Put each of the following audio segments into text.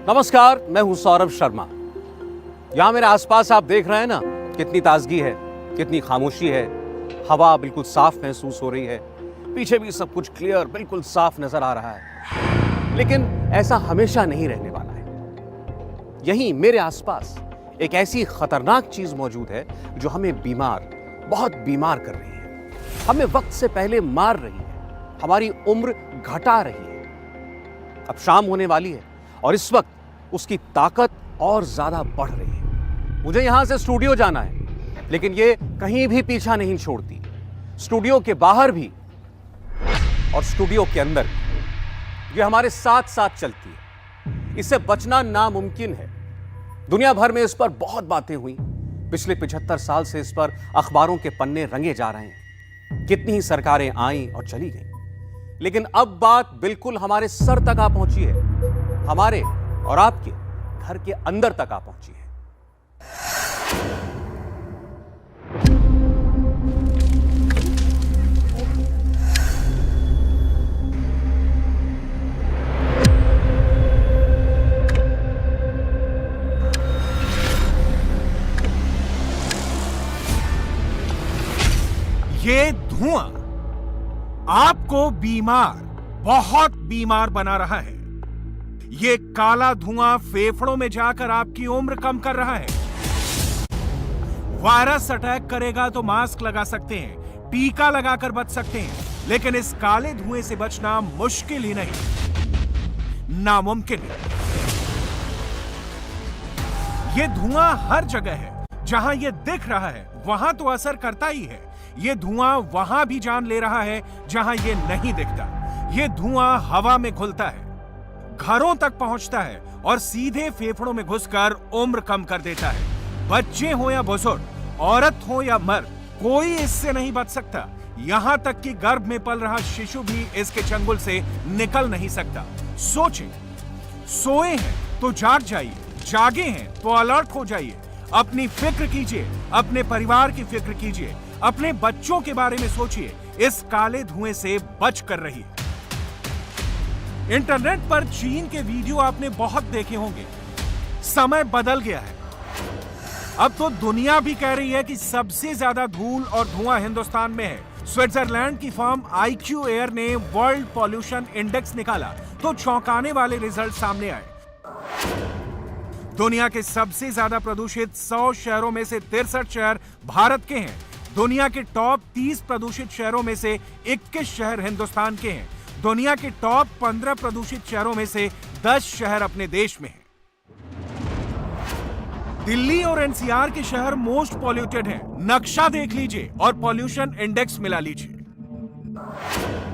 नमस्कार, मैं हूं सौरभ शर्मा। यहां मेरे आसपास आप देख रहे हैं ना, कितनी ताजगी है, कितनी खामोशी है। हवा बिल्कुल साफ महसूस हो रही है। पीछे भी सब कुछ क्लियर, बिल्कुल साफ नजर आ रहा है। लेकिन ऐसा हमेशा नहीं रहने वाला है। यहीं मेरे आसपास एक ऐसी खतरनाक चीज मौजूद है जो हमें बीमार, बहुत बीमार कर रही है। हमें वक्त से पहले मार रही है, हमारी उम्र घटा रही है। अब शाम होने वाली है और इस वक्त उसकी ताकत और ज्यादा बढ़ रही है। मुझे यहां से स्टूडियो जाना है, लेकिन ये कहीं भी पीछा नहीं छोड़ती। स्टूडियो के बाहर भी और स्टूडियो के अंदर भी ये हमारे साथ साथ चलती है। इससे बचना नामुमकिन है। दुनिया भर में इस पर बहुत बातें हुई। पिछले 75 साल से इस पर अखबारों के पन्ने रंगे जा रहे हैं। कितनी ही सरकारें आईं और चली गईं, लेकिन अब बात बिल्कुल हमारे सर तक आ पहुंची है। हमारे और आपके घर के अंदर तक आ पहुंची है। ये धुआं आपको बीमार, बहुत बीमार बना रहा है। ये काला धुआं फेफड़ों में जाकर आपकी उम्र कम कर रहा है। वायरस अटैक करेगा तो मास्क लगा सकते हैं, टीका लगाकर बच सकते हैं, लेकिन इस काले धुएं से बचना मुश्किल ही नहीं, नामुमकिन है। ये धुआं हर जगह है। जहां ये दिख रहा है वहां तो असर करता ही है। ये धुआं वहां भी जान ले रहा है जहां ये नहीं दिखता। ये धुआं हवा में घुलता है, घरों तक पहुंचता है और सीधे फेफड़ों में घुसकर उम्र कम कर देता है। बच्चे हो या बुजुर्ग, औरत हो या मर्द, कोई इससे नहीं बच सकता। यहां तक कि गर्भ में पल रहा शिशु भी इसके चंगुल से निकल नहीं सकता। सोचें, सोए हैं तो जाग जाइए, जागे हैं तो अलर्ट हो जाइए। अपनी फिक्र कीजिए, अपने परिवार की फिक्र कीजिए, अपने बच्चों के बारे में सोचिए। इस काले धुएं से बच कर रहिए। इंटरनेट पर चीन के वीडियो आपने बहुत देखे होंगे। समय बदल गया है। अब तो दुनिया भी कह रही है कि सबसे ज्यादा धूल और धुआं हिंदुस्तान में है। स्विट्जरलैंड की फर्म IQ एयर ने वर्ल्ड पॉल्यूशन इंडेक्स निकाला तो चौंकाने वाले रिजल्ट सामने आए। दुनिया के सबसे ज्यादा प्रदूषित 100 शहरों में से 63 शहर भारत के हैं। दुनिया के टॉप 30 प्रदूषित शहरों में से 21 शहर हिंदुस्तान के हैं। दुनिया के टॉप 15 प्रदूषित शहरों में से 10 शहर अपने देश में हैं। दिल्ली और NCR के शहर मोस्ट पॉल्यूटेड हैं। नक्शा देख लीजिए और पॉल्यूशन इंडेक्स मिला लीजिए।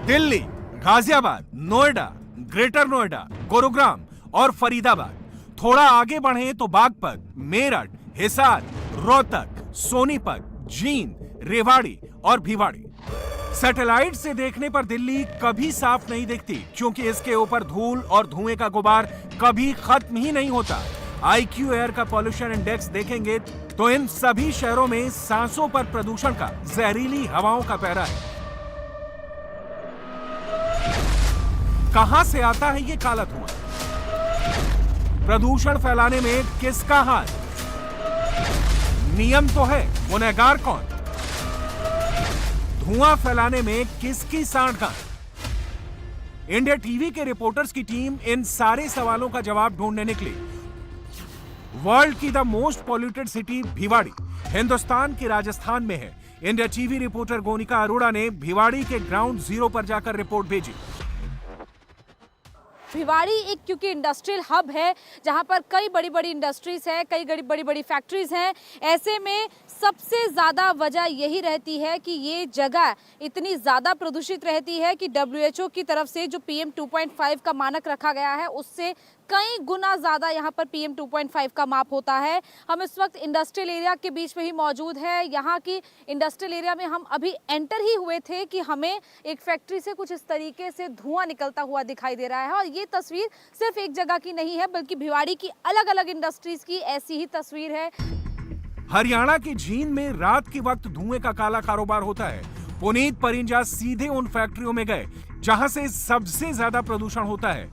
दिल्ली, गाजियाबाद, नोएडा, ग्रेटर नोएडा, गुरुग्राम और फरीदाबाद। थोड़ा आगे बढ़े तो बागपत, मेरठ, हिसार, रोहतक, सोनीपत, जींद, रेवाड़ी और भिवाड़ी। सैटेलाइट से देखने पर दिल्ली कभी साफ नहीं दिखती, क्योंकि इसके ऊपर धूल और धुएं का गुबार कभी खत्म ही नहीं होता। IQ एयर का पॉल्यूशन इंडेक्स देखेंगे तो इन सभी शहरों में सांसों पर प्रदूषण का, जहरीली हवाओं का पहरा है। कहां से आता है ये काला धुआं? प्रदूषण फैलाने में किसका हाथ? नियम तो है, गुनहगार कौन? धुआं फैलाने में किसकी सांठगांठ? इंडिया टीवी के रिपोर्टर्स की टीम इन सारे सवालों का जवाब ढूंढने निकली। वर्ल्ड की the most polluted city Bhiwadi Hindustan के राजस्थान में है। इंडिया टीवी रिपोर्टर गोनिका अरोड़ा ने भिवाड़ी के ग्राउंड जीरो पर जाकर रिपोर्ट भेजी। भिवाड़ी एक क्योंकि इंडस्ट्रियल हब है, जहां पर कई बड़ी बड़ी इंडस्ट्रीज है, कई बड़ी बड़ी फैक्ट्रीज हैं। ऐसे में सबसे ज़्यादा वजह यही रहती है कि ये जगह इतनी ज़्यादा प्रदूषित रहती है कि WHO की तरफ से जो PM 2.5 का मानक रखा गया है, उससे कई गुना ज़्यादा यहाँ पर PM 2.5 का माप होता है। हम इस वक्त इंडस्ट्रियल एरिया के बीच में ही मौजूद है। यहाँ की इंडस्ट्रियल एरिया में हम अभी एंटर ही हुए थे कि हमें एक फैक्ट्री से कुछ इस तरीके से धुआं निकलता हुआ दिखाई दे रहा है। और ये तस्वीर सिर्फ एक जगह की नहीं है, बल्कि भिवाड़ी की अलग अलग इंडस्ट्रीज की ऐसी ही तस्वीर है। हरियाणा की जींद में रात के वक्त धुएं का काला कारोबार होता है। पुनीत परिंजा सीधे उन फैक्ट्रियों में गए जहां से सबसे ज्यादा प्रदूषण होता है।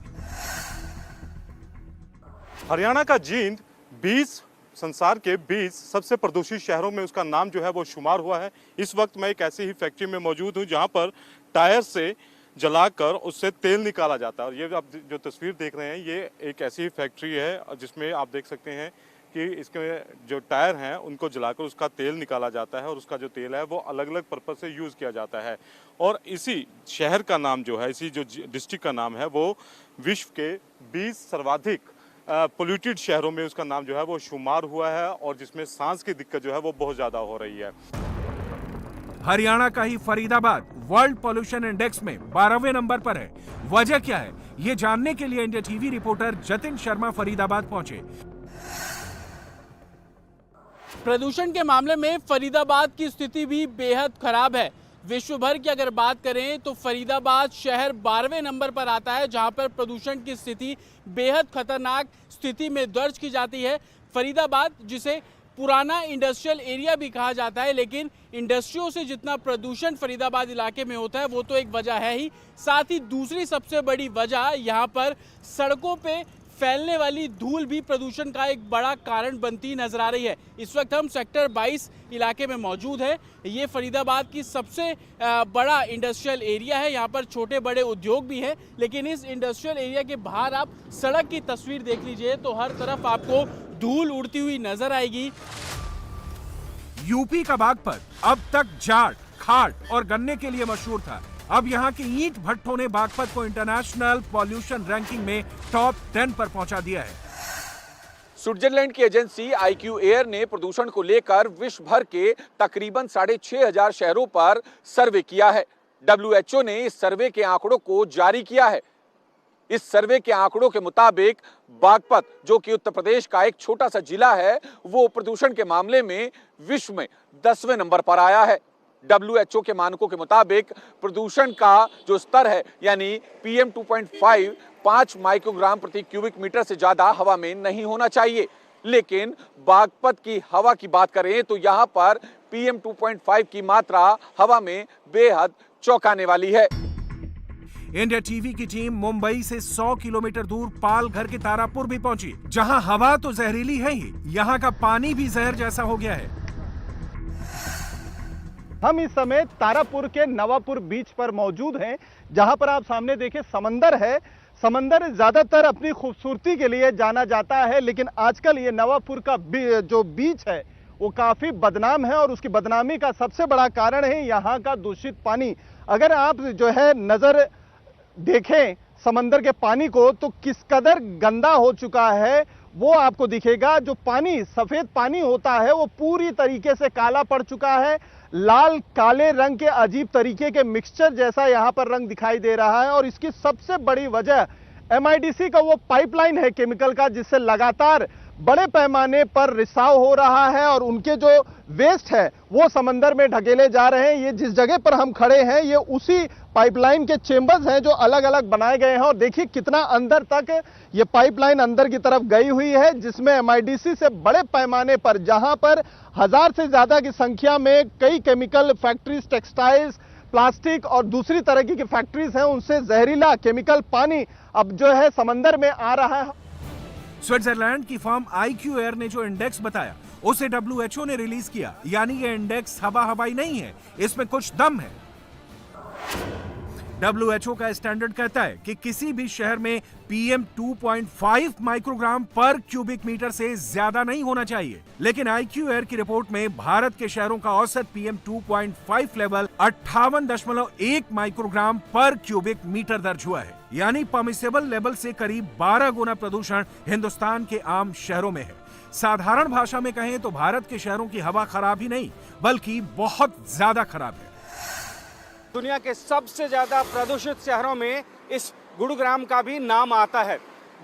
हरियाणा का जींद 20 संसार के 20 सबसे प्रदूषित शहरों में उसका नाम जो है वो शुमार हुआ है। इस वक्त मैं एक ऐसी ही फैक्ट्री में मौजूद हूँ जहाँ पर टायर से जलाकर उससे तेल निकाला जाता है। और ये आप जो तस्वीर देख रहे हैं ये एक ऐसी ही फैक्ट्री है जिसमें आप देख सकते हैं कि इसके जो टायर हैं उनको जलाकर उसका तेल निकाला जाता है और उसका जो तेल है वो अलग अलग पर्पज से यूज़ किया जाता है। और इसी शहर का नाम जो है, इसी जो डिस्ट्रिक्ट का नाम है वो विश्व के 20 सर्वाधिक पोल्यूटेड शहरों में उसका नाम जो है वो शुमार हुआ है और जिसमें सांस की दिक्कत जो है वो बहुत ज़्यादा हो रही है। हरियाणा का ही फरीदाबाद वर्ल्ड पॉल्यूशन इंडेक्स में 12वें नंबर पर है। वजह क्या है, ये जानने के लिए India TV reporter Jatin Sharma Faridabad पहुंचे। प्रदूषण के मामले में फरीदाबाद की स्थिति भी बेहद खराब है। विश्व भर की अगर बात करें तो फरीदाबाद शहर 12वें नंबर पर आता है, जहां पर प्रदूषण की स्थिति बेहद खतरनाक स्थिति में दर्ज की जाती है। फरीदाबाद जिसे पुराना इंडस्ट्रियल एरिया भी कहा जाता है, लेकिन इंडस्ट्रियों से जितना प्रदूषण फरीदाबाद इलाके में होता है वो तो एक वजह है ही, साथ ही दूसरी सबसे बड़ी वजह यहाँ पर सड़कों पे फैलने वाली धूल भी प्रदूषण का एक बड़ा कारण बनती नजर आ रही है। इस वक्त हम सेक्टर 22 इलाके में मौजूद है। ये फरीदाबाद की सबसे बड़ा इंडस्ट्रियल एरिया है। यहाँ पर छोटे बड़े उद्योग भी हैं, लेकिन इस इंडस्ट्रियल एरिया के बाहर आप सड़क की तस्वीर देख लीजिए तो हर तरफ आपको धूल उड़ती हुई नजर आएगी। यूपी का बागपत अब तक जाट, खाट और गन्ने के लिए मशहूर था। अब यहाँ के ईंट भट्टों ने बागपत को इंटरनेशनल पॉल्यूशन रैंकिंग में टॉप 10 पर पहुंचा दिया है। स्विट्जरलैंड की एजेंसी IQ एयर ने प्रदूषण को लेकर विश्व भर के तकरीबन 6,500 शहरों पर सर्वे किया है। WHO ने इस सर्वे के आंकड़ों को जारी किया है। इस सर्वे के आंकड़ों के मुताबिक बागपत, जो कि उत्तर प्रदेश का एक छोटा सा जिला है, वो प्रदूषण के मामले में विश्व में 10वें नंबर पर आया है। WHO के मानकों के मुताबिक प्रदूषण का जो स्तर है यानी PM 2.5 5 माइक्रोग्राम प्रति क्यूबिक मीटर से ज्यादा हवा में नहीं होना चाहिए। लेकिन बागपत की हवा की बात करें तो यहाँ पर PM 2.5 की मात्रा हवा में बेहद चौंकाने वाली है। इंडिया टीवी की टीम मुंबई से 100 किलोमीटर दूर पालघर के तारापुर भी पहुंची, जहां हवा तो जहरीली है ही, यहां का पानी भी जहर जैसा हो गया है। हम इस समय तारापुर के नवापुर बीच पर मौजूद हैं, जहां पर आप सामने देखें समंदर है। समंदर ज्यादातर अपनी खूबसूरती के लिए जाना जाता है, लेकिन आजकल ये नवापुर का जो बीच है वो काफी बदनाम है और उसकी बदनामी का सबसे बड़ा कारण है यहाँ का दूषित पानी। अगर आप जो है नजर देखें समंदर के पानी को तो किस कदर गंदा हो चुका है वो आपको दिखेगा। जो पानी सफेद पानी होता है वो पूरी तरीके से काला पड़ चुका है। लाल काले रंग के अजीब तरीके के मिक्सचर जैसा यहाँ पर रंग दिखाई दे रहा है और इसकी सबसे बड़ी वजह MIDC का वो पाइपलाइन है केमिकल का, जिससे लगातार बड़े पैमाने पर रिसाव हो रहा है और उनके जो वेस्ट है वो समंदर में ढकेले जा रहे हैं। ये जिस जगह पर हम खड़े हैं ये उसी पाइपलाइन के चेंबर्स हैं जो अलग अलग बनाए गए हैं और देखिए कितना अंदर तक ये पाइपलाइन अंदर की तरफ गई हुई है, जिसमें MIDC से बड़े पैमाने पर, जहां पर 1000 से ज्यादा की संख्या में कई केमिकल फैक्ट्रीज, टेक्सटाइल्स, प्लास्टिक और दूसरी तरह की फैक्ट्रीज हैं, उनसे जहरीला केमिकल पानी अब जो है समंदर में आ रहा है। स्विट्जरलैंड की फर्म IQ एयर ने जो इंडेक्स बताया उसे WHO ने रिलीज किया, यानी ये इंडेक्स हवा हवाई नहीं है, इसमें कुछ दम है। WHO का स्टैंडर्ड कहता है कि किसी भी शहर में PM 2.5 माइक्रोग्राम पर क्यूबिक मीटर से ज्यादा नहीं होना चाहिए, लेकिन IQ एयर की रिपोर्ट में भारत के शहरों का औसत PM 2.5 लेवल 58.1 माइक्रोग्राम पर क्यूबिक मीटर दर्ज हुआ है, यानी परमिसेबल लेवल से करीब 12 गुना प्रदूषण हिंदुस्तान के आम शहरों में है। साधारण भाषा में कहें तो भारत के शहरों की हवा खराब ही नहीं बल्कि बहुत ज्यादा खराब है। दुनिया के सबसे ज्यादा प्रदूषित शहरों में इस गुरुग्राम का भी नाम आता है।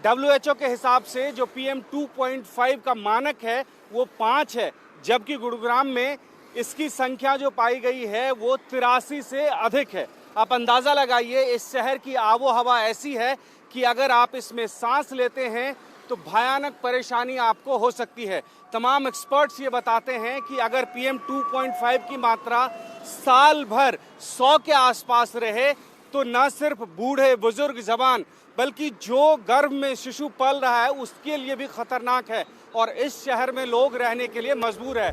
WHO के हिसाब से जो PM 2.5 का मानक है वो 5 है, जबकि गुरुग्राम में इसकी संख्या जो पाई गई है वो 83 से अधिक है। आप अंदाजा लगाइए, इस शहर की आबो हवा ऐसी है कि अगर आप इसमें सांस लेते हैं तो भयानक परेशानी आपको हो सकती है। तमाम एक्सपर्ट्स ये बताते हैं कि अगर PM 2.5 की मात्रा साल भर 100 के आसपास रहे तो न सिर्फ बूढ़े बुजुर्ग जवान बल्कि जो गर्भ में शिशु पल रहा है उसके लिए भी खतरनाक है और इस शहर में लोग रहने के लिए मजबूर है।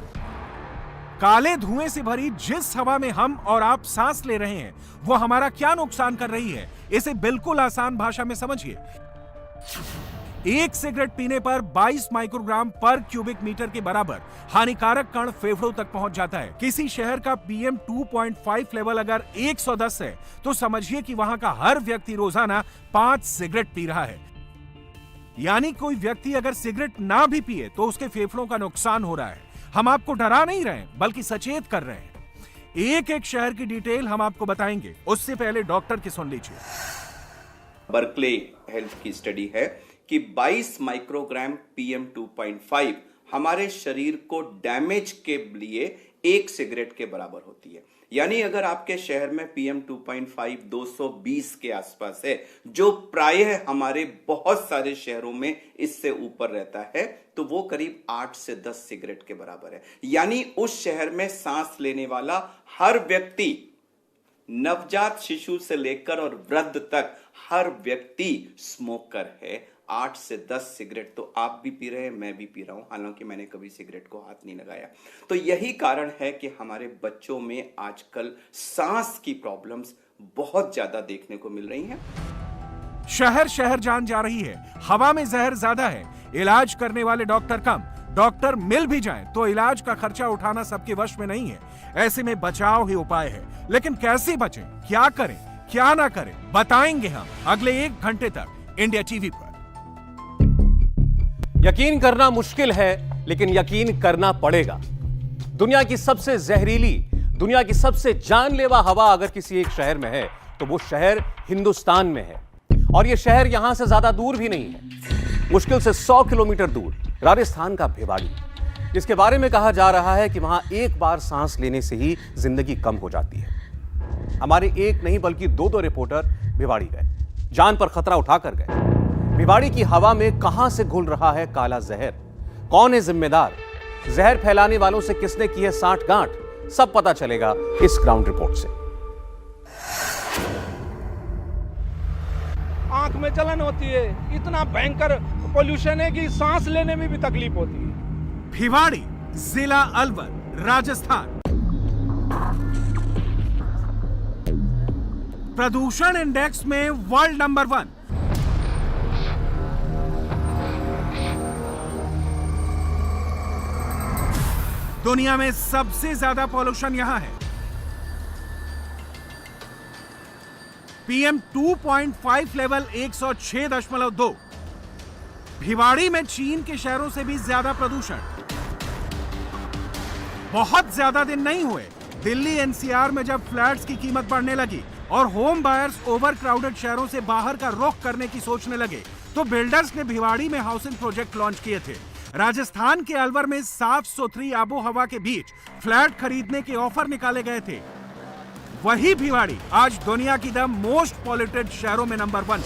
काले धुएं से भरी जिस हवा में हम और आप सांस ले रहे हैं वो हमारा क्या नुकसान कर रही है, इसे बिल्कुल आसान भाषा में समझिए। एक सिगरेट पीने पर 22 माइक्रोग्राम पर क्यूबिक मीटर के बराबर हानिकारक कण फेफड़ों तक पहुंच जाता है। किसी शहर का PM 2.5 लेवल अगर 110 है तो समझिए कि वहां का हर व्यक्ति रोजाना 5 सिगरेट पी रहा है। यानी कोई व्यक्ति अगर सिगरेट ना भी पिए तो उसके फेफड़ों का नुकसान हो रहा है। हम आपको डरा नहीं रहे बल्कि सचेत कर रहे हैं। एक एक शहर की डिटेल हम आपको बताएंगे, उससे पहले डॉक्टर की सुन लीजिए। बर्कले हेल्थ की स्टडी है कि 22 माइक्रोग्राम PM 2.5 हमारे शरीर को डैमेज के लिए एक सिगरेट के बराबर होती है। यानी अगर आपके शहर में PM 2.5 220 के आसपास है, जो प्रायः हमारे बहुत सारे शहरों में इससे ऊपर रहता है, तो वो करीब 8 से 10 सिगरेट के बराबर है। यानी उस शहर में सांस लेने वाला हर व्यक्ति, नवजात शिशु से लेकर और वृद्ध तक हर व्यक्ति स्मोकर है। 8 से 10 सिगरेट तो आप भी पी रहे हैं, मैं भी पी रहा हूं, हालांकि मैंने कभी सिगरेट को हाथ नहीं लगाया। तो यही कारण है कि हमारे बच्चों में आजकल सांस की प्रॉब्लम्स बहुत ज्यादा देखने को मिल रही हैं। शहर शहर जान जा रही है, हवा में जहर ज्यादा है, इलाज करने वाले डॉक्टर कम। डॉक्टर मिल भी जाएं तो इलाज का खर्चा उठाना सबके वश में नहीं है। ऐसे में बचाव ही उपाय है। लेकिन कैसे बचें, क्या करें, क्या ना करें, बताएंगे हम अगले 1 घंटे तक इंडिया टीवी पर। यकीन करना मुश्किल है लेकिन यकीन करना पड़ेगा। दुनिया की सबसे जहरीली, दुनिया की सबसे जानलेवा हवा अगर किसी एक शहर में है तो वो शहर हिंदुस्तान में है। और ये शहर यहां से ज्यादा दूर भी नहीं है, मुश्किल से 100 किलोमीटर दूर राजस्थान का भिवाड़ी, जिसके बारे में कहा जा रहा है कि वहां एक बार सांस लेने से ही जिंदगी कम हो जाती है। हमारे एक नहीं बल्कि 2 रिपोर्टर भिवाड़ी गए, जान पर खतरा उठाकर गए। भिवाड़ी की हवा में कहां से घुल रहा है काला जहर, कौन है जिम्मेदार, जहर फैलाने वालों से किसने की है साठगांठ, सब पता चलेगा इस ग्राउंड रिपोर्ट से। आंख में जलन होती है, इतना भयंकर पोल्यूशन है कि सांस लेने में भी तकलीफ होती है। भिवाड़ी, जिला अलवर, राजस्थान। प्रदूषण इंडेक्स में वर्ल्ड नंबर 1। दुनिया में सबसे ज्यादा पॉल्यूशन यहां है। PM 2.5 level 106.2। भिवाड़ी में चीन के शहरों से भी ज्यादा प्रदूषण। बहुत ज्यादा दिन नहीं हुए, दिल्ली NCR में जब फ्लैट्स की कीमत बढ़ने लगी और होम बायर्स ओवर क्राउडेड शहरों से बाहर का रुख करने की सोचने लगे, तो बिल्डर्स ने भिवाड़ी में हाउसिंग प्रोजेक्ट लॉन्च किए थे। राजस्थान के अलवर में साफ सुथरी आबो हवा के बीच फ्लैट खरीदने के ऑफर निकाले गए थे। वही भिवाड़ी आज दुनिया की द मोस्ट पॉल्यूटेड शहरों में नंबर 1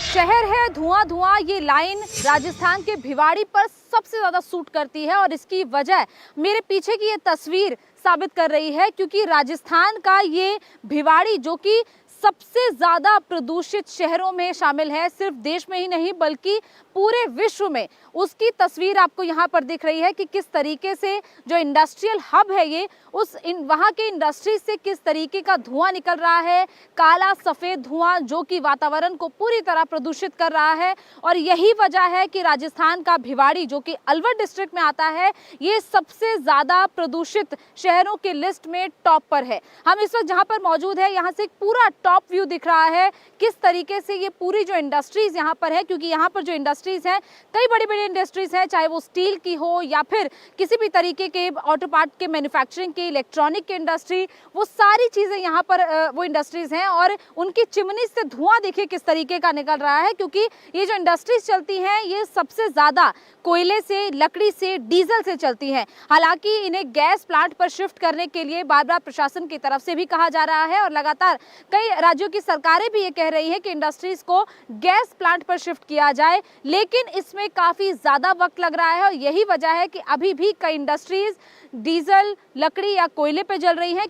शहर है। धुआं धुआं ये लाइन राजस्थान के भिवाड़ी पर सबसे ज्यादा सूट करती है और इसकी वजह मेरे पीछे की ये तस्वीर साबित कर रही है, क्योंकि राजस्थान का ये भिवाड़ी जो कि सबसे ज्यादा प्रदूषित शहरों में शामिल है, सिर्फ देश में ही नहीं बल्कि पूरे विश्व में, उसकी तस्वीर आपको यहाँ पर दिख रही है कि किस तरीके से जो इंडस्ट्रियल हब है ये, वहाँ के इंडस्ट्री से किस तरीके का धुआं निकल रहा है, काला सफ़ेद धुआं जो कि वातावरण को पूरी तरह प्रदूषित कर रहा है। और यही वजह है कि राजस्थान का भिवाड़ी जो कि अलवर डिस्ट्रिक्ट में आता है, ये सबसे ज़्यादा प्रदूषित शहरों के लिस्ट में टॉप पर है। हम इस वक्त जहाँ पर मौजूद है, यहाँ से एक पूरा टॉप व्यू दिख रहा है किस तरीके से ये पूरी जो इंडस्ट्रीज यहाँ पर है, क्योंकि यहाँ पर जो इंडस्ट्रीज हैं, कई बड़ी बड़ी इंडस्ट्रीज हैं, चाहे वो स्टील की हो या फिर किसी भी तरीके के ऑटो पार्ट के मैन्युफैक्चरिंग के, इलेक्ट्रॉनिक की इंडस्ट्री, वो सारी चीज़ें यहाँ पर वो इंडस्ट्रीज हैं। और उनकी चिमनी से धुआं देखिए किस तरीके का निकल रहा है, क्योंकि ये जो इंडस्ट्रीज चलती हैं ये सबसे ज़्यादा कोयले से, लकड़ी से, डीजल से चलती हैं। हालांकि इन्हें गैस प्लांट पर शिफ्ट करने के लिए बार बार प्रशासन की तरफ से भी कहा जा रहा है और लगातार कई राज्यों की सरकारें भी ये कह रही है कि इंडस्ट्रीज को गैस प्लांट पर शिफ्ट किया जाए, लेकिन इसमें काफ़ी ज़्यादा वक्त लग रहा है और यही वजह है कि अभी भी कई इंडस्ट्रीज डीजल, लकड़ी या कोयले पे जल रही हैं।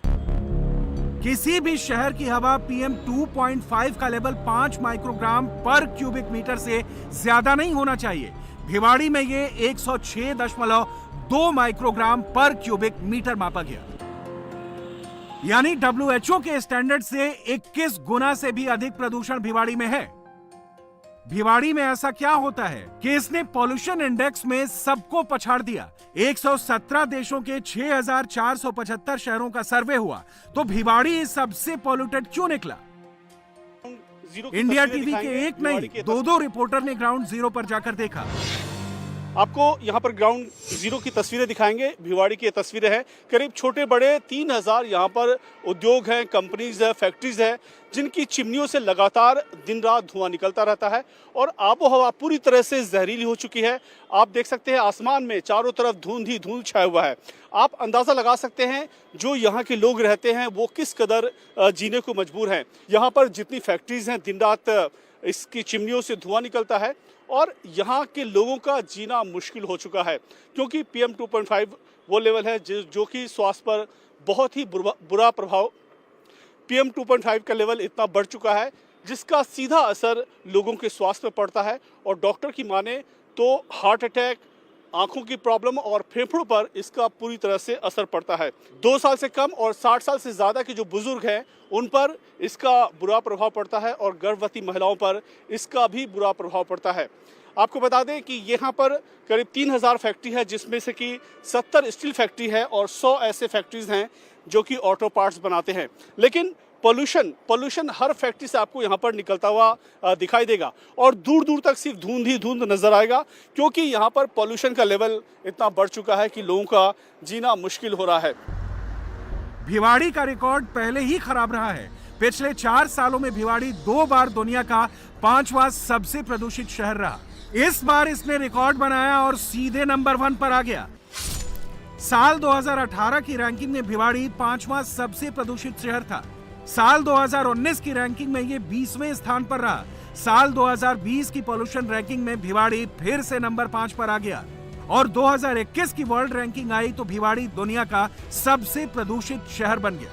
किसी भी शहर की हवा PM 2.5 का लेवल 5 माइक्रोग्राम पर क्यूबिक मीटर से ज्यादा नहीं होना चाहिए। भिवाड़ी में ये 106.2 माइक्रोग्राम पर क्यूबिक मीटर मापा गया, यानी WHO के स्टैंडर्ड से 21 गुना से भी अधिक प्रदूषण भिवाड़ी में है। भिवाड़ी में ऐसा क्या होता है कि इसने पॉल्यूशन इंडेक्स में सबको पछाड़ दिया। 117 देशों के 6,475 शहरों का सर्वे हुआ, तो भिवाड़ी सबसे पॉल्यूटेड क्यों निकला? इंडिया टीवी के एक नहीं, दो रिपोर्टर ने ग्राउंड जीरो पर जाकर देखा। आपको यहाँ पर ग्राउंड जीरो की तस्वीरें दिखाएंगे। भिवाड़ी की तस्वीरें हैं, करीब छोटे बड़े 3000 यहाँ पर उद्योग हैं, कंपनीज है, फैक्ट्रीज है, जिनकी चिमनियों से लगातार दिन रात धुआं निकलता रहता है और आबो हवा पूरी तरह से जहरीली हो चुकी है। आप देख सकते हैं आसमान में चारों तरफ धुंध ही धुंध छाया हुआ है। आप अंदाज़ा लगा सकते हैं जो यहाँ के लोग रहते हैं वो किस कदर जीने को मजबूर हैं। यहाँ पर जितनी फैक्ट्रीज हैं, दिन रात इसकी चिमनियों से धुआं निकलता है और यहाँ के लोगों का जीना मुश्किल हो चुका है, क्योंकि PM 2.5 वो लेवल है जो कि स्वास्थ्य पर बहुत ही बुरा प्रभाव। PM 2.5 का लेवल इतना बढ़ चुका है जिसका सीधा असर लोगों के स्वास्थ्य पर पड़ता है और डॉक्टर की माने तो हार्ट अटैक, आंखों की प्रॉब्लम और फेफड़ों पर इसका पूरी तरह से असर पड़ता है। 2 साल से कम और 60 साल से ज़्यादा के जो बुजुर्ग हैं उन पर इसका बुरा प्रभाव पड़ता है और गर्भवती महिलाओं पर इसका भी बुरा प्रभाव पड़ता है। आपको बता दें कि यहाँ पर करीब 3000 फैक्ट्री है, जिसमें से कि 70 स्टील फैक्ट्री है और 100 ऐसे फैक्ट्रीज हैं जो कि ऑटो पार्ट्स बनाते हैं। लेकिन पोल्यूशन हर फैक्ट्री से आपको यहाँ पर निकलता हुआ दिखाई देगा और दूर दूर तक सिर्फ धुंध ही धुंध नजर आएगा, क्योंकि यहाँ पर पोल्यूशन का लेवल इतना बढ़ चुका है कि लोगों का जीना मुश्किल हो रहा है। भिवाड़ी का रिकॉर्ड पहले ही खराब रहा है। पिछले 4 सालों में भिवाड़ी 2 बार दुनिया का 5वां सबसे प्रदूषित शहर रहा। इस बार इसने रिकॉर्ड बनाया और सीधे नंबर 1 पर आ गया। साल 2018 की रैंकिंग में भिवाड़ी 5वां सबसे प्रदूषित शहर था। साल 2019 की रैंकिंग में ये 20वें स्थान पर रहा। साल 2020 की पोल्यूशन रैंकिंग में भिवाड़ी फिर से नंबर 5 पर आ गया और 2021 की वर्ल्ड रैंकिंग आई तो भिवाड़ी दुनिया का सबसे प्रदूषित शहर बन गया।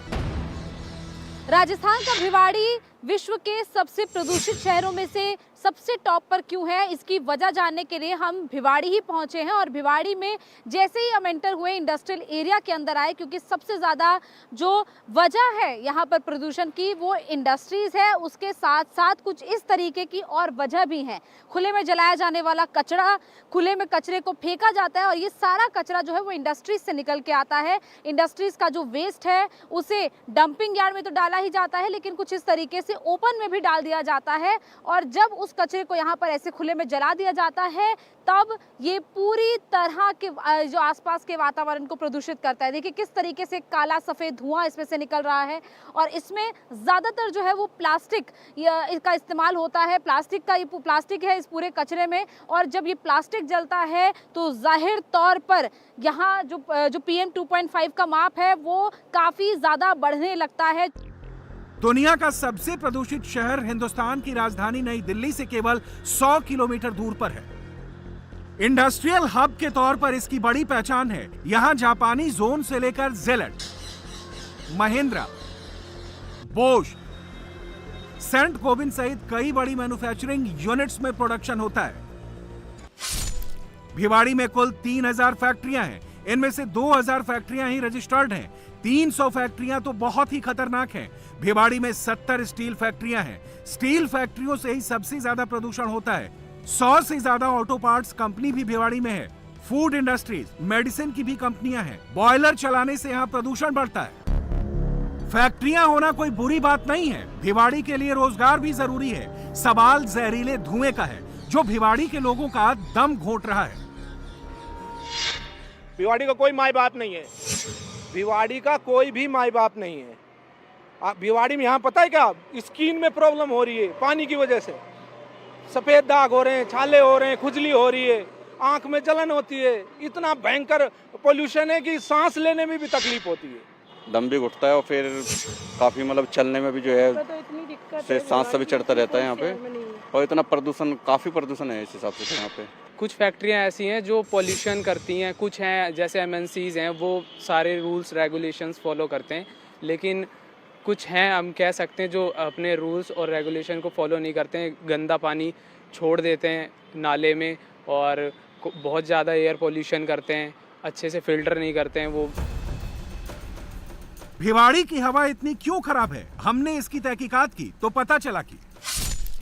राजस्थान का भिवाड़ी विश्व के सबसे प्रदूषित शहरों में से सबसे टॉप पर क्यों है, इसकी वजह जानने के लिए हम भिवाड़ी ही पहुंचे हैं। और भिवाड़ी में जैसे ही हम एंटर हुए इंडस्ट्रियल एरिया के अंदर आए, क्योंकि सबसे ज़्यादा जो वजह है यहाँ पर प्रदूषण की वो इंडस्ट्रीज़ है, उसके साथ साथ कुछ इस तरीके की और वजह भी हैं। खुले में जलाया जाने वाला कचरा, खुले में कचरे को फेंका जाता है और ये सारा कचरा जो है वो इंडस्ट्रीज से निकल के आता है। इंडस्ट्रीज़ का जो वेस्ट है उसे डंपिंग यार्ड में तो डाला ही जाता है, लेकिन कुछ इस तरीके से ओपन में भी डाल दिया जाता है और जब उस कचरे को यहाँ पर ऐसे खुले में जला दिया जाता है तब ये पूरी तरह के जो आसपास के वातावरण को प्रदूषित करता है। देखिए किस तरीके से काला सफ़ेद धुआं इसमें से निकल रहा है और इसमें ज़्यादातर जो है वो प्लास्टिक इसका इस्तेमाल होता है। प्लास्टिक है इस पूरे कचरे में और जब ये प्लास्टिक जलता है तो जाहिर तौर पर यहाँ जो PM 2.5 का माप है वो काफ़ी ज़्यादा बढ़ने लगता है। दुनिया का सबसे प्रदूषित शहर हिंदुस्तान की राजधानी नई दिल्ली से केवल 100 किलोमीटर दूर पर है। इंडस्ट्रियल हब के तौर पर इसकी बड़ी पहचान है। यहाँ जापानी जोन से लेकर जेलेट, महिंद्रा, बोश, सेंट गोबिंद सहित कई बड़ी मैन्युफैक्चरिंग यूनिट्स में प्रोडक्शन होता है। भिवाड़ी में कुल 3000 फैक्ट्रियां हैं, इनमें से 2000 फैक्ट्रियां ही रजिस्टर्ड हैं। 300 फैक्ट्रियां तो बहुत ही खतरनाक हैं। भिवाड़ी में 70 स्टील फैक्ट्रियां हैं। स्टील फैक्ट्रियों से ही सबसे ज्यादा प्रदूषण होता है। 100 से ज्यादा ऑटो पार्ट्स कंपनी भी भिवाड़ी में है। फूड इंडस्ट्रीज, मेडिसिन की भी कंपनियां हैं। बॉयलर चलाने से यहाँ प्रदूषण बढ़ता है। फैक्ट्रियां होना कोई बुरी बात नहीं है, भिवाड़ी के लिए रोजगार भी जरूरी है। सवाल जहरीले धुएं का है जो भिवाड़ी के लोगों का दम घोट रहा है। भिवाड़ी का कोई माई बाप नहीं है, भिवाड़ी का कोई भी माई बाप नहीं है। भिवाड़ी में यहाँ पता है क्या, स्किन में प्रॉब्लम हो रही है पानी की वजह से। सफेद दाग हो रहे हैं, छाले हो रहे हैं, खुजली हो रही है, आंख में जलन होती है। इतना भयंकर पोल्यूशन है कि सांस लेने में भी तकलीफ होती है, दम भी घुटता है और फिर काफी मतलब चलने में भी जो है से सांस भी चढ़ता रहता है यहाँ पे। और इतना प्रदूषण, काफी प्रदूषण है इस हिसाब से यहाँ पे। कुछ फैक्ट्रियाँ ऐसी हैं जो पॉल्यूशन करती हैं, कुछ हैं जैसे MNCs हैं वो सारे रूल्स रेगुलेशंस फॉलो करते हैं, लेकिन कुछ हैं हम कह सकते हैं जो अपने रूल्स और रेगुलेशन को फॉलो नहीं करते हैं, गंदा पानी छोड़ देते हैं नाले में और बहुत ज़्यादा एयर पोल्यूशन करते हैं, अच्छे से फिल्टर नहीं करते हैं वो। भिवाड़ी की हवा इतनी क्यों खराब है? हमने इसकी तहकीकात की तो पता चला कि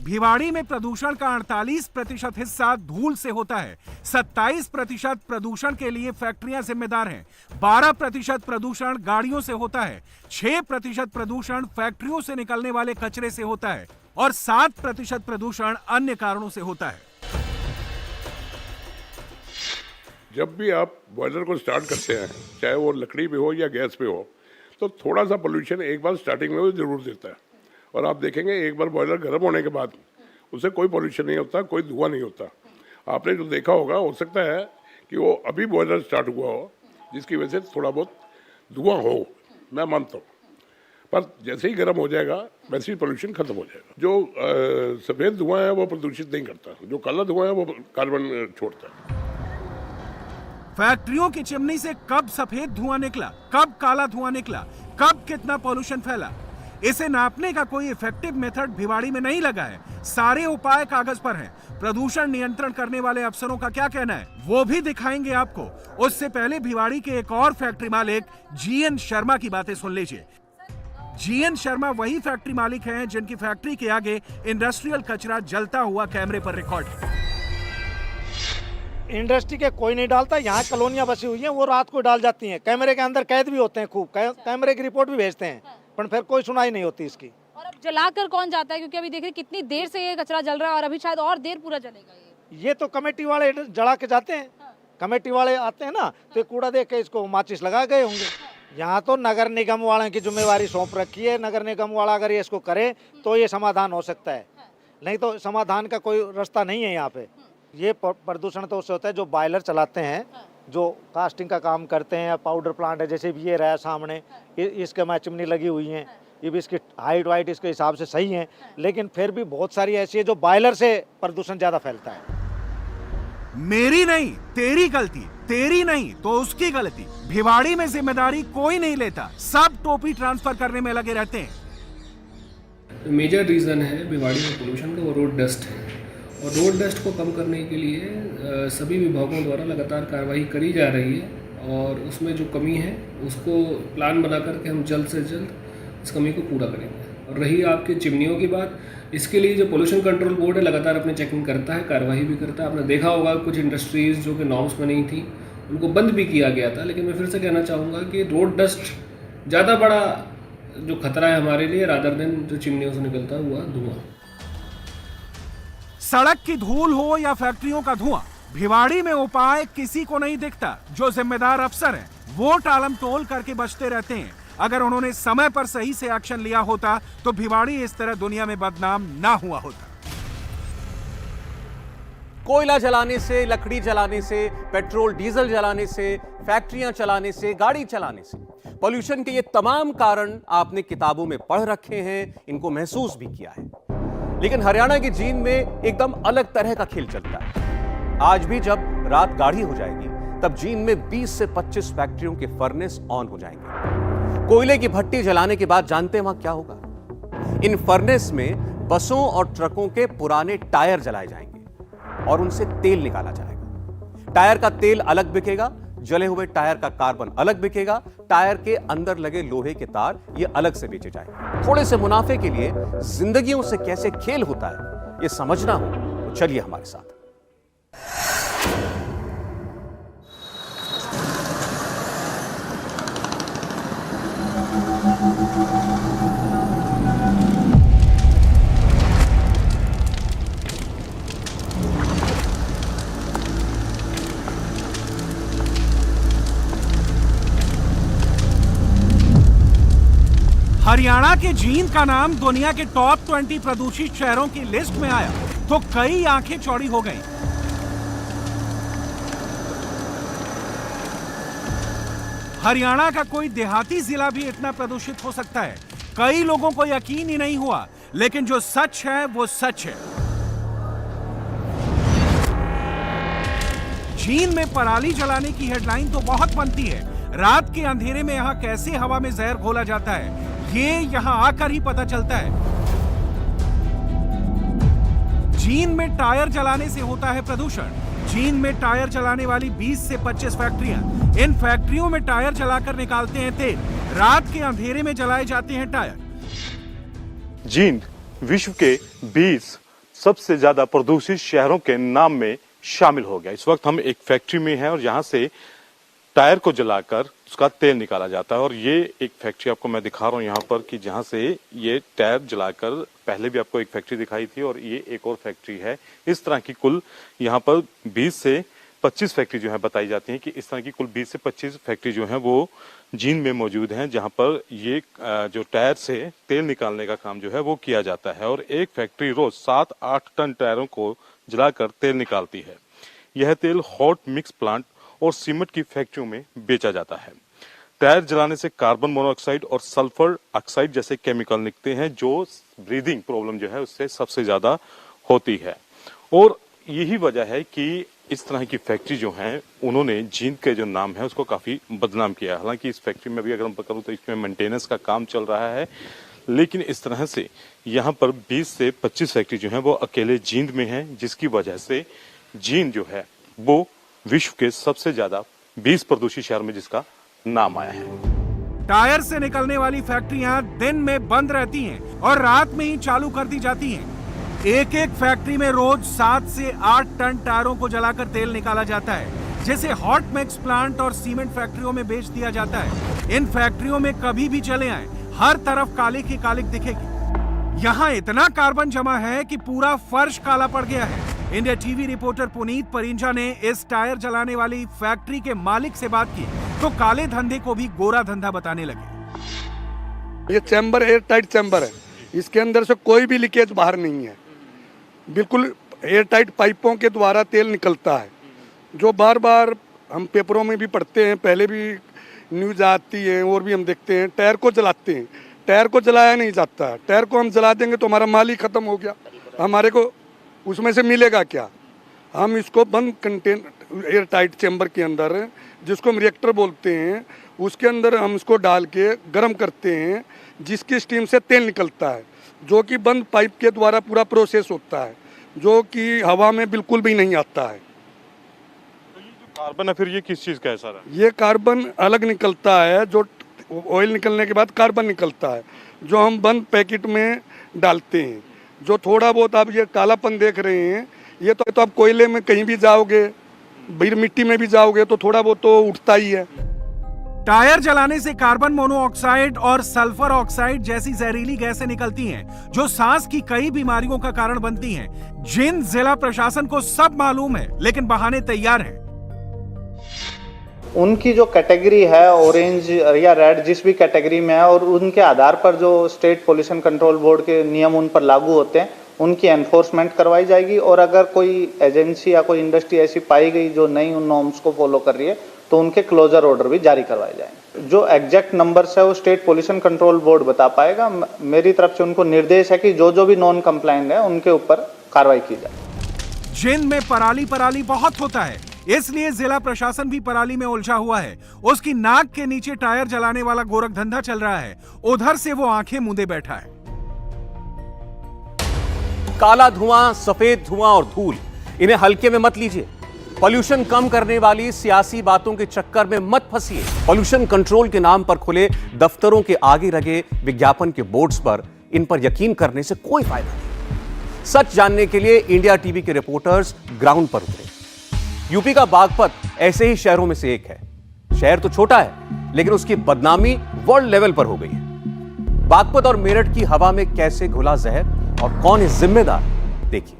भिवाड़ी में प्रदूषण का 48% हिस्सा धूल से होता है, 27% प्रदूषण के लिए फैक्ट्रियां जिम्मेदार हैं, 12% प्रदूषण गाड़ियों से होता है, 6% प्रदूषण फैक्ट्रियों से निकलने वाले कचरे से होता है और 7% प्रदूषण अन्य कारणों से होता है। जब भी आप बॉयलर को स्टार्ट करते हैं, चाहे वो लकड़ी पे हो या गैस पे हो, तो थोड़ा सा पोल्यूशन एक बार स्टार्टिंग में वो जरूर देता है। और आप देखेंगे एक बार बॉयलर गर्म होने के बाद उससे कोई पोल्यूशन नहीं होता, कोई धुआं नहीं होता। आपने जो देखा होगा, हो सकता है कि वो अभी बॉयलर स्टार्ट हुआ हो जिसकी वजह से थोड़ा बहुत धुआं हो, मैं मानता हूँ, पर जैसे ही गर्म हो जाएगा वैसे ही पोल्यूशन खत्म हो जाएगा। जो सफ़ेद धुआं है वो प्रदूषित नहीं करता, जो काला धुआं है वो कार्बन छोड़ता है। फैक्ट्रियों की चिमनी से कब सफेद धुआं निकला, कब काला धुआं निकला, कब कितना पॉल्यूशन फैला, इसे नापने का कोई इफेक्टिव मेथड भिवाड़ी में नहीं लगा है। सारे उपाय कागज पर हैं। प्रदूषण नियंत्रण करने वाले अफसरों का क्या कहना है वो भी दिखाएंगे आपको। उससे पहले भिवाड़ी के एक और फैक्ट्री मालिक जीएन शर्मा की बातें सुन लीजिए। जीएन शर्मा वही फैक्ट्री मालिक हैं जिनकी फैक्ट्री के आगे इंडस्ट्रियल कचरा जलता हुआ कैमरे पर रिकॉर्ड है। इंडस्ट्री के कोई नहीं डालता, यहाँ कॉलोनियां बसी हुई हैं, वो रात को डाल जाती हैं, कैमरे के अंदर कैद भी होते हैं, खूब कैमरे की रिपोर्ट भी भेजते हैं, पर फिर कोई सुनाई नहीं होती इसकी। और अब जलाकर कौन जाता है? क्योंकि अभी देखिए कितनी देर से ये कचरा जल रहा है और अभी शायद और देर पूरा जलेगा। ये तो कमेटी वाले जला के जाते हैं, कमेटी वाले आते हैं ना, तो कूड़ा देख के इसको माचिस लगा गए होंगे। यहाँ तो नगर निगम वाले की जिम्मेवारी सौंप रखी है, नगर निगम वाला अगर ये इसको करे तो ये समाधान हो सकता है, नहीं तो समाधान का कोई रास्ता नहीं है यहाँ पे। ये प्रदूषण तो उससे होता है जो बॉयलर चलाते हैं, जो कास्टिंग का काम करते हैं, या पाउडर प्लांट है, जैसे भी ये रहा सामने, इसके में चिमनी लगी हुई हैं, ये भी इसकी हाइट वाइट इसके हिसाब से सही है, लेकिन फिर भी बहुत सारी ऐसी है जो बॉयलर से प्रदूषण ज्यादा फैलता है। मेरी नहीं तेरी गलती, तेरी नहीं तो उसकी गलती। भिवाड़ी में जिम्मेदारी कोई नहीं लेता, सब टोपी ट्रांसफर करने में लगे रहते हैं। मेजर रीजन है भिवाड़ी में पोल्यूशन का वो रोड डस्ट है, और रोड डस्ट को कम करने के लिए सभी विभागों द्वारा लगातार कार्रवाई करी जा रही है, और उसमें जो कमी है उसको प्लान बना करके हम जल्द से जल्द इस कमी को पूरा करेंगे। और रही आपके चिमनियों की बात, इसके लिए जो पोल्यूशन कंट्रोल बोर्ड है लगातार अपनी चेकिंग करता है, कार्रवाई भी करता है। आपने देखा होगा कुछ इंडस्ट्रीज़ जो कि नॉर्म्स में नहीं थी उनको बंद भी किया गया था, लेकिन मैं फिर से कहना चाहूँगा कि रोड डस्ट ज़्यादा बड़ा जो खतरा है हमारे लिए रादर देन जो चिमनियों से निकलता हुआ धुआं। सड़क की धूल हो या फैक्ट्रियों का धुआं, भिवाड़ी में उपाय किसी को नहीं दिखता। जो जिम्मेदार अफसर हैं वो टालम टोल करके बचते रहते हैं। अगर उन्होंने समय पर सही से एक्शन लिया होता तो भिवाड़ी इस तरह दुनिया में बदनाम ना हुआ होता। कोयला जलाने से, लकड़ी जलाने से, पेट्रोल डीजल जलाने से, फैक्ट्रियां चलाने से, गाड़ी चलाने से, पोल्यूशन के ये तमाम कारण आपने किताबों में पढ़ रखे हैं, इनको महसूस भी किया है। लेकिन हरियाणा की जींद में एकदम अलग तरह का खेल चलता है। आज भी जब रात गाढ़ी हो जाएगी तब जींद में 20 से 25 फैक्ट्रियों के फर्नेस ऑन हो जाएंगे। कोयले की भट्टी जलाने के बाद जानते हैं वहां क्या होगा? इन फर्नेस में बसों और ट्रकों के पुराने टायर जलाए जाएंगे और उनसे तेल निकाला जाएगा। टायर का तेल अलग बिकेगा, जले हुए टायर का कार्बन अलग बिकेगा, टायर के अंदर लगे लोहे के तार ये अलग से बेचे जाएंगे। थोड़े से मुनाफे के लिए जिंदगियों से कैसे खेल होता है ये समझना हो तो चलिए हमारे साथ। हरियाणा के जींद का नाम दुनिया के टॉप 20 प्रदूषित शहरों की लिस्ट में आया तो कई आंखें चौड़ी हो गईं। हरियाणा का कोई देहाती जिला भी इतना प्रदूषित हो सकता है, कई लोगों को यकीन ही नहीं हुआ, लेकिन जो सच है वो सच है। जींद में पराली जलाने की हेडलाइन तो बहुत बनती है, रात के अंधेरे में यहां कैसे हवा में जहर घोला जाता है ये यहां आकर ही पता चलता है। चीन में टायर जलाने से होता है प्रदूषण। चीन में टायर जलाने वाली 20 से 25 फैक्ट्रियां, इन फैक्ट्रियों में टायर जलाकर निकालते हैं तेल। रात के अंधेरे में जलाए जाते हैं टायर। चीन विश्व के 20 सबसे ज्यादा प्रदूषित शहरों के नाम में शामिल हो गया। इस वक्त हम एक फैक्ट्री में हैं और यहां से टायर को जलाकर उसका तेल निकाला जाता है। और ये एक फैक्ट्री आपको मैं दिखा रहा हूं यहां पर कि जहां से ये टायर जलाकर, पहले भी आपको एक फैक्ट्री दिखाई थी और ये एक और फैक्ट्री है। इस तरह की कुल यहां पर 20 से 25 फैक्ट्री जो है बताई जाती है कि इस तरह की कुल 20 से 25 फैक्ट्री जो है वो चीन में मौजूद हैं, जहां पर ये जो टायर से तेल निकालने का काम जो है वो किया जाता है। और एक फैक्ट्री रोज 7-8 टन टायरों को जलाकर तेल निकालती है। यह तेल हॉट मिक्स प्लांट और सीमेंट की फैक्ट्रियों में बेचा जाता है। टायर जलाने से कार्बन मोनोऑक्साइड और सल्फर ऑक्साइड जैसे केमिकल निकलते हैं, जो ब्रीदिंग प्रॉब्लम जो है उससे सबसे ज्यादा होती है। और यही वजह है कि इस तरह की फैक्ट्री जो है उन्होंने चीन के जो नाम है उसको काफी बदनाम किया है। हालांकि इस फैक्ट्री में भी अगर हम करूँ तो इसमें मेंटेनेंस का काम चल रहा है, लेकिन इस तरह से यहाँ पर 20 से 25 फैक्ट्री जो है वो अकेले चीन में है, जिसकी वजह से चीन जो है वो विश्व के सबसे ज्यादा 20 प्रदूषित शहर में जिसका नाम आया है। टायर से निकलने वाली फैक्ट्रियां दिन में बंद रहती हैं और रात में ही चालू कर दी जाती हैं। एक एक फैक्ट्री में रोज 7 से 8 टन टायरों को जलाकर तेल निकाला जाता है, जिसे हॉट मिक्स प्लांट और सीमेंट फैक्ट्रियों में बेच दिया जाता है। इन फैक्ट्रियों में कभी भी चले आए, हर तरफ कालिक ही कालिक दिखेगी। यहाँ इतना कार्बन जमा है कि पूरा फर्श काला पड़ गया है। India TV reporter Puneet Parinja ने इस टायर जलाने वाली फैक्ट्री के मालिक से बात की तो काले धंधे को भी गोरा धंधा बताने लगे। ये चैम्बर एयर टाइट चैम्बर है, इसके अंदर से कोई भी लीकेज बाहर नहीं है। बिल्कुल एयर टाइट पाइपों के द्वारा तेल निकलता है, जो बार बार हम पेपरों में भी पढ़ते हैं, पहले भी न्यूज आती है और भी हम देखते हैं। टायर को जलाते हैं, टायर को जलाया नहीं जाता। टायर को हम जला देंगे तो हमारा माल ही खत्म हो गया, हमारे को उसमें से मिलेगा क्या। हम इसको बंद कंटेनर एयर टाइट चैम्बर के अंदर, जिसको हम रिएक्टर बोलते हैं, उसके अंदर हम इसको डाल के गर्म करते हैं, जिसकी स्टीम से तेल निकलता है, जो कि बंद पाइप के द्वारा पूरा प्रोसेस होता है, जो कि हवा में बिल्कुल भी नहीं आता है। तो ये जो कार्बन है फिर ये किस चीज़ का है सारा? ये कार्बन अलग निकलता है, जो ऑयल निकलने के बाद कार्बन निकलता है, जो हम बंद पैकेट में डालते हैं। जो थोड़ा बहुत आप ये कालापन देख रहे हैं, ये तो आप कोयले में कहीं भी जाओगे, फिर मिट्टी में भी जाओगे तो थोड़ा बहुत तो उठता ही है। टायर जलाने से कार्बन मोनोऑक्साइड और सल्फर ऑक्साइड जैसी जहरीली गैसें निकलती हैं, जो सांस की कई बीमारियों का कारण बनती हैं। जिन जिला प्रशासन को सब मालूम है, लेकिन बहाने तैयार हैं। उनकी जो कैटेगरी है, ऑरेंज या रेड, जिस भी कैटेगरी में है, और उनके आधार पर जो स्टेट पोल्यूशन कंट्रोल बोर्ड के नियम उन पर लागू होते हैं, उनकी एनफोर्समेंट करवाई जाएगी। और अगर कोई एजेंसी या कोई इंडस्ट्री ऐसी पाई गई जो नहीं उन नॉर्म्स को फॉलो कर रही है, तो उनके क्लोजर ऑर्डर भी जारी करवाए जाएंगे। जो एग्जैक्ट नंबर्स है वो स्टेट पोल्यूशन कंट्रोल बोर्ड बता पाएगा। मेरी तरफ से उनको निर्देश है कि जो भी नॉन कंप्लाइंट है उनके ऊपर कार्रवाई की जाए। जिन में पराली बहुत होता है, इसलिए जिला प्रशासन भी पराली में उलझा हुआ है। उसकी नाक के नीचे टायर जलाने वाला गोरख धंधा चल रहा है, उधर से वो आंखें मूंदे बैठा है। काला धुआं, सफेद धुआं और धूल, इन्हें हल्के में मत लीजिए। पॉल्यूशन कम करने वाली सियासी बातों के चक्कर में मत फंसिए। पॉल्यूशन कंट्रोल के नाम पर खुले दफ्तरों के आगे लगे विज्ञापन के बोर्ड्स पर इन पर यकीन करने से कोई फायदा नहीं। सच जानने के लिए इंडिया टीवी के रिपोर्टर्स ग्राउंड पर उतरे। यूपी का बागपत ऐसे ही शहरों में से एक है। शहर तो छोटा है, लेकिन उसकी बदनामी वर्ल्ड लेवल पर हो गई है। बागपत और मेरठ की हवा में कैसे घुला जहर और कौन है जिम्मेदार, देखिए।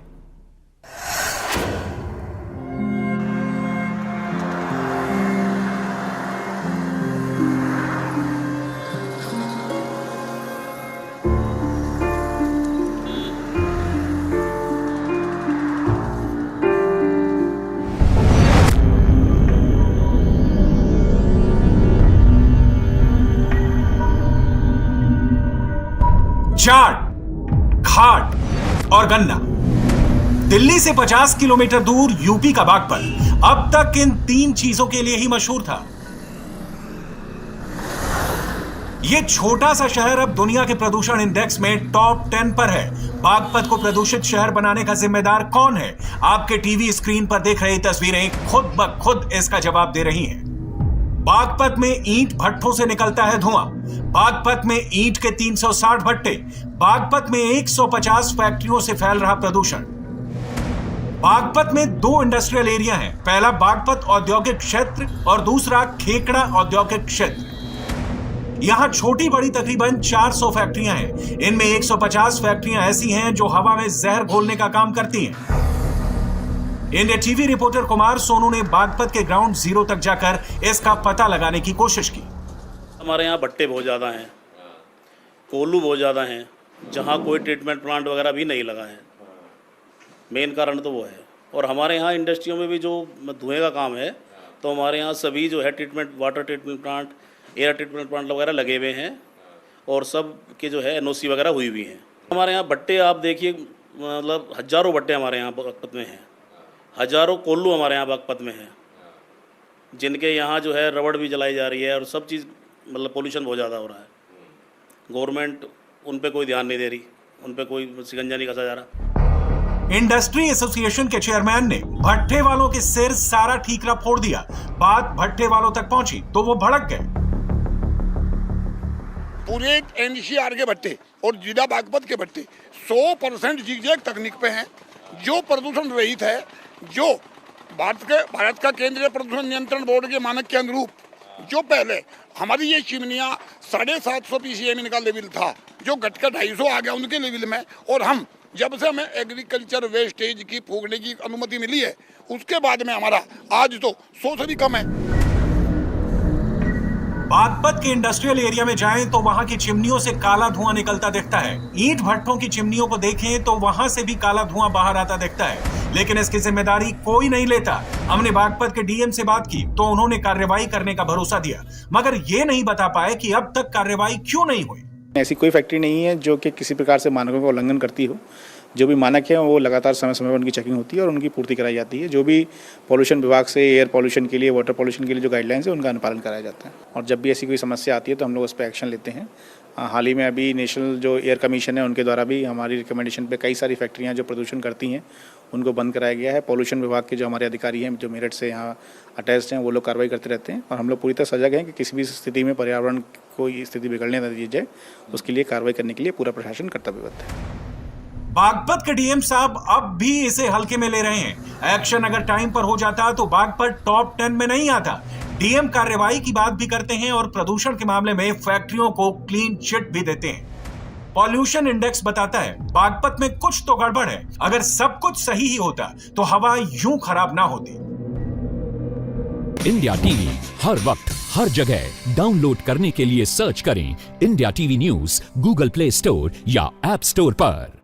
जाट, घाट और गन्ना। दिल्ली से 50 किलोमीटर दूर यूपी का बागपत अब तक इन 3 चीजों के लिए ही मशहूर था। ये छोटा सा शहर अब दुनिया के प्रदूषण इंडेक्स में टॉप 10 पर है। बागपत को प्रदूषित शहर बनाने का जिम्मेदार कौन है? आपके टीवी स्क्रीन पर देख रही तस्वीरें खुद ब खुद इसका जवाब दे रही हैं। बागपत में ईंट भट्ठों से निकलता है धुआं। बागपत में ईंट के 360 भट्टे। बागपत में 150 फैक्ट्रियों से फैल रहा प्रदूषण। बागपत में 2 इंडस्ट्रियल एरिया हैं। पहला बागपत औद्योगिक क्षेत्र और दूसरा खेकड़ा औद्योगिक क्षेत्र। यहां छोटी बड़ी तकरीबन 400 फैक्ट्रियां हैं। इनमें 150 फैक्ट्रियां ऐसी हैं जो हवा में जहर घोलने का काम करती हैं। India TV reporter Kumar Sonu ने बागपत के ग्राउंड जीरो तक जाकर इसका पता लगाने की कोशिश की। हमारे यहाँ भट्टे बहुत ज़्यादा हैं, कोल्लू बहुत ज़्यादा हैं, जहाँ कोई ट्रीटमेंट प्लांट वगैरह भी नहीं लगा है। मेन कारण तो वो है। और हमारे यहाँ इंडस्ट्रियों में भी जो धुएं का काम है, तो हमारे यहाँ सभी जो है treatment, water treatment plant, air treatment plant वगैरह लगे हुए हैं और सब के जो है NOC वगैरह हुई हुई हैं। हमारे यहाँ भट्टे आप देखिए, मतलब हज़ारों भट्टे हमारे यहाँ बागपत में हैं, हज़ारों कोल्लू हमारे यहाँ बागपत में हैं, जिनके यहाँ जो है रबड़ भी जलाई जा रही है और सब चीज़, मतलब पोल्यूशन बहुत ज़्यादा हो रहा है। गवर्नमेंट उन पे कोई ध्यान नहीं दे रही, उन पे कोई शिकंजा नहीं कसा जा रहा। इंडस्ट्री एसोसिएशन के चेयरमैन ने भट्टे वालों के सिर सारा ठीकरा फोड़ दिया। बात भट्टे वालों तक पहुंची तो वो भड़क गए। पूरे NCR के भट्टे और जिला बागपत के भट्टे 100% जिगजैग तकनीक पे हैं, जो प्रदूषण रहित है, जो भारत का केंद्रीय प्रदूषण नियंत्रण बोर्ड के मानक के अनुरूप, जो पहले हमारी ये चिमनियाँ 750 PCM इनका लेवल था, जो घटकर 250 आ गया उनके लेवल में। और हम जब से हमें एग्रीकल्चर वेस्टेज की फूकने की अनुमति मिली है, उसके बाद में हमारा आज तो 100 से भी कम है। बागपत के इंडस्ट्रियल एरिया में जाएं तो वहां की चिमनियों से काला धुआं निकलता दिखता है। ईंट भट्टों की चिमनियों को देखें तो वहां से भी काला धुआं बाहर आता दिखता है, लेकिन इसकी जिम्मेदारी कोई नहीं लेता। हमने बागपत के DM से बात की तो उन्होंने कार्रवाई करने का भरोसा दिया, मगर ये नहीं बता पाए कि अब तक कार्रवाई क्यों नहीं हुई। ऐसी कोई फैक्ट्री नहीं है जो कि किसी प्रकार से मानकों का उल्लंघन करती हो। जो भी मानक है वो लगातार समय समय पर उनकी चेकिंग होती है और उनकी पूर्ति कराई जाती है। जो भी पॉल्यूशन विभाग से एयर पॉल्यूशन के लिए, वाटर पॉल्यूशन के लिए जो गाइडलाइंस है उनका अनुपालन कराया जाता है। और जब भी ऐसी कोई समस्या आती है तो हम लोग उस पर एक्शन लेते हैं। हाल ही में अभी नेशनल जो एयर कमीशन है उनके द्वारा भी हमारी रिकमेंडेशन पे कई सारी फैक्ट्रियाँ जो प्रदूषण करती हैं उनको बंद कराया गया है। पॉल्यूशन विभाग के जो हमारे अधिकारी हैं जो मेरठ से यहाँ अटैच्ड हैं, वो लोग कार्रवाई करते रहते हैं और हम लोग पूरी तरह सजग हैं कि किसी भी स्थिति में पर्यावरण को स्थिति बिगड़ने न दी जाए, उसके लिए कार्रवाई करने के लिए पूरा प्रशासन कर्तव्यबद्ध है। बागपत के DM साहब अब भी इसे हल्के में ले रहे हैं। एक्शन अगर टाइम पर हो जाता तो बागपत टॉप 10 में नहीं आता। DM कार्रवाई की बात भी करते हैं और प्रदूषण के मामले में फैक्ट्रियों को क्लीन चिट भी देते हैं। पॉल्यूशन इंडेक्स बताता है बागपत में कुछ तो गड़बड़ है। अगर सब कुछ सही ही होता तो हवा यूं खराब ना होती। इंडिया टीवी हर वक्त हर जगह डाउनलोड करने के लिए सर्च करें India TV news Google play store या ऐप स्टोर पर।